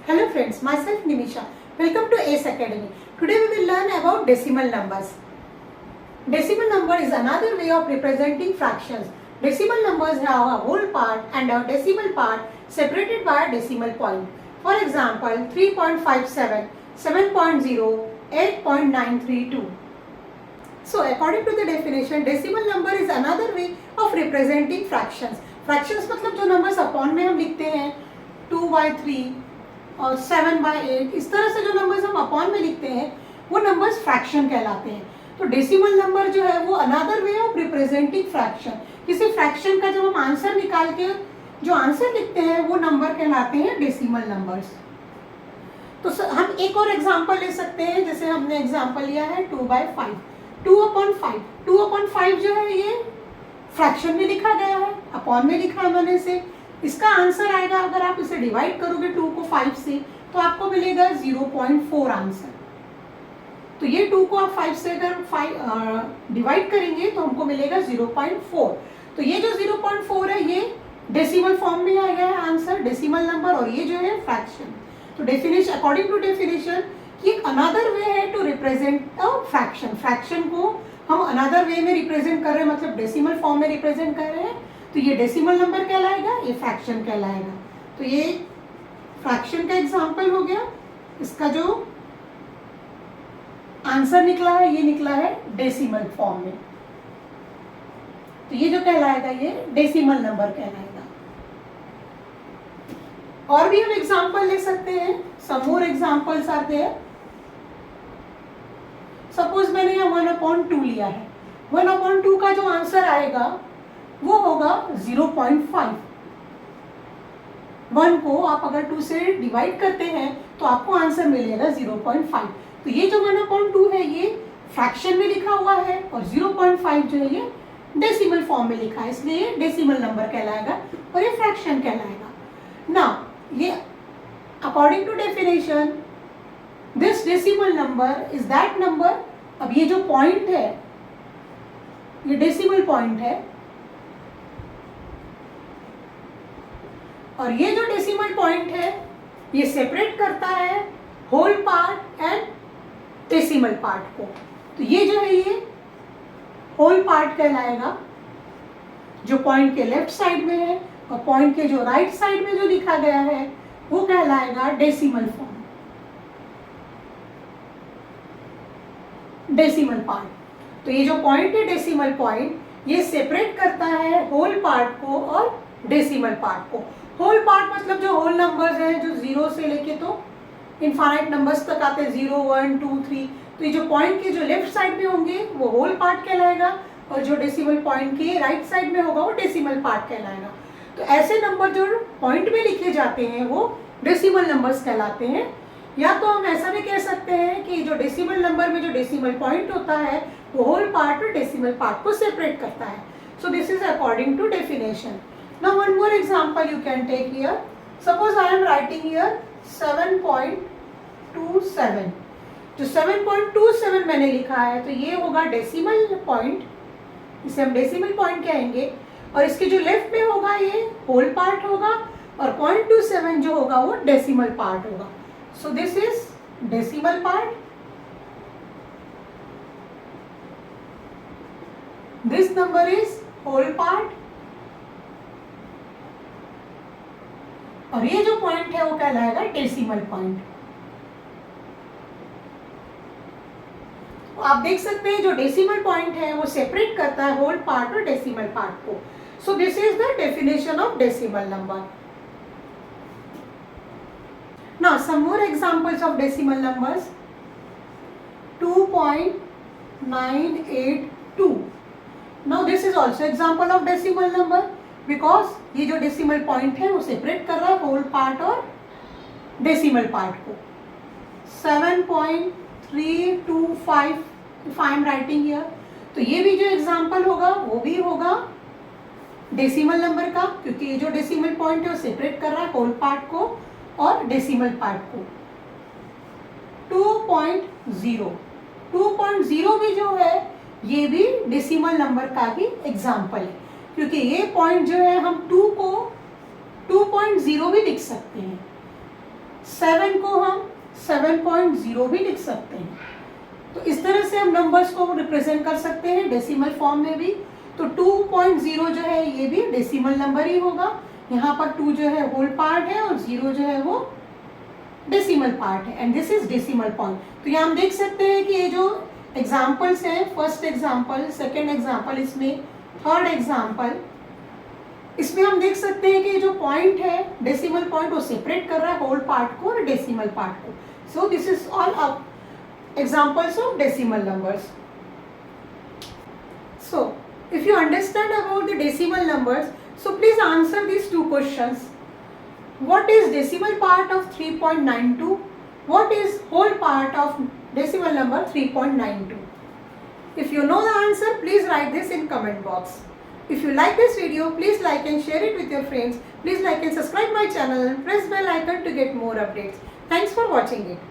Hello friends, myself Nimisha. Welcome to ACE Academy. Today we will learn about decimal numbers. Decimal number is another way of representing fractions. Decimal numbers have a whole part and a decimal part separated by a decimal point. For example, 3.57, 7.0, 8.932. So according to the definition, decimal number is another way of representing fractions. Fractions मतलब जो numbers upon में हम लिखते हैं 2/3 और 7/8, इस तरह से जो numbers हम upon में लिखते हैं वो numbers fraction कहलाते हैं. तो डेसिमल नंबर जो है वो another way of representing fraction. किसी फ्रैक्शन का जब हम आंसर निकाल के जो आंसर लिखते हैं वो नंबर कहलाते हैं डेसिमल नंबर्स. तो हम एक और एग्जांपल ले सकते हैं. जैसे हमने एग्जांपल लिया है 2/5. 2/5. 2/5 जो है ये फ्रैक्शन में लिखा गया है, अपॉन में लिखा है मैंने से. इसका आंसर आएगा, अगर आप इसे डिवाइड करोगे 2 को 5 से तो आपको मिलेगा 0.4 आंसर. तो ये 2 को आप 5 से अगर डिवाइड करेंगे तो हमको मिलेगा 0.4. तो ये जो 0.4 है ये डेसिमल फॉर्म में आ गया है आंसर, डेसिमल नंबर, और ये जो है फ्रैक्शन. तो डेफिनेशन, अकॉर्डिंग टू डेफिनेशन, ये अनदर वे है to represent a fraction. Fraction को हम अनदर वे में रिप्रेजेंट कर रहे हैं, मतलब डेसिमल फॉर्म में रिप्रेजेंट कर रहे हैं. तो ये डेसिमल नंबर कहलाएगा, ये फ्रैक्शन कहलाएगा. तो ये फ्रैक्शन का एग्जाम्पल हो गया. इसका जो आंसर निकला है ये निकला है डेसिमल फॉर्म में. तो ये जो कहलाएगा ये डेसिमल नंबर कहलाएगा. और भी हम एग्जांपल ले सकते हैं. Some more examples are there. Suppose मैंने यहाँ 1/2 लिया है. 1/2 का जो आंसर आएगा वो होगा 0.5. 1 को आप अगर 2 से डिवाइड करते हैं तो आपको आंसर मिलेगा 0.5. तो ये जो 1/2 है ये फ्रैक्शन में लिखा हुआ है और 0.5 जो है ये डेसिमल फॉर्म में लिखा है, इसलिए ये डेसिमल नंबर कहलाएगा और ये फ्रैक्शन कहलाएगा. नाउ ये according to definition this decimal number is that number. अब ये जो पॉइंट है ये डेसिमल पॉइंट है और ये जो डेसिमल पॉइंट है ये सेपरेट करता है whole part and decimal part को. तो ये जो है ये होल पार्ट कहलाएगा जो पॉइंट के लेफ्ट साइड में है, और पॉइंट के जो राइट साइड में जो लिखा गया है वो कहलाएगा डेसिमल फॉर्म, डेसिमल पार्ट. तो ये जो पॉइंट है डेसिमल पॉइंट ये सेपरेट करता है होल पार्ट को और डेसिमल पार्ट को. होल पार्ट मतलब जो होल नंबर्स हैं जो 0 से लेके तो इनफाइनाइट नंबर्स तक आते हैं, 0, 1, 2, 3. तो ये जो पॉइंट के जो लेफ्ट साइड में होंगे वो होल पार्ट कहलाएगा और जो डेसिमल पॉइंट के राइट साइड में होगा वो डेसिमल पार्ट कहलाएगा. तो ऐसे नंबर जो पॉइंट में लिखे जाते हैं वो डेसिमल नंबर्स कहलाते हैं. या तो हम ऐसा भी कह सकते हैं कि जो डेसिमल नंबर में जो डेसिमल पॉइंट होता है वो होल पार्ट और डेसिमल पार्ट को सेपरेट करता है. So this is according to definition. Now one more example you can take here. Suppose I am writing here 7.27. जो 7.27 मैंने लिखा है तो ये होगा डेसिमल पॉइंट, इसे हम डेसिमल पॉइंट कहेंगे. और इसके जो लेफ्ट में होगा ये होल पार्ट होगा और 0.27 जो होगा वो डेसिमल पार्ट होगा. So this is decimal part, this number is whole part, और ये जो पॉइंट है वो कहलाएगा डेसिमल पॉइंट. आप देख सकते हैं जो डेसिमल पॉइंट है वो सेपरेट करता है होल पार्ट और डेसिमल पार्ट को. So this is the definition of decimal number. Now some more examples of decimal numbers. 2.982. Now this is also example of decimal number because ये जो decimal point है वो separate कर रहा है whole part और decimal part को. 7.325 if I am writing here. तो ये भी जो एग्जांपल होगा वो भी होगा डेसिमल नंबर का, क्योंकि ये जो डेसिमल पॉइंट है वो सेपरेट कर रहा है होल पार्ट को और डेसिमल पार्ट को. 2.0. 2.0 भी जो है ये भी डेसिमल नंबर का ही एग्जांपल है, क्योंकि ये पॉइंट जो है हम 2 को 2.0 भी लिख सकते हैं. 7 को हम 7.0 भी लिख सकते हैं। तो इस तरह से हम नंबर्स को रिप्रेजेंट कर सकते हैं डेसिमल फॉर्म में भी। तो 2.0 जो है ये भी डेसिमल नंबर ही होगा। यहाँ पर 2 जो है होल पार्ट है और 0 जो है वो डेसिमल पार्ट है, and this is decimal point. तो यहाँ हम देख सकते हैं कि ये जो एग्जाम्पल्स हैं, फर्स्ट एग्जाम्पल, सेकेंड एग्जाम्पल, इसमें थर्ड एग्जाम्पल, इसमें हम देख सकते हैं कि जो पॉइंट है डेसिमल पॉइंट वो सेपरेट कर रहा है होल पार्ट को और डेसिमल पार्ट को। So this is all up examples of decimal numbers. So if you understand about the decimal numbers, so please answer these two questions. What is decimal part of 3.92? What is whole part of decimal number 3.92? If you know the answer, please write this in comment box. If you like this video, please like and share it with your friends. Please like and subscribe my channel and press bell icon to get more updates. Thanks for watching it.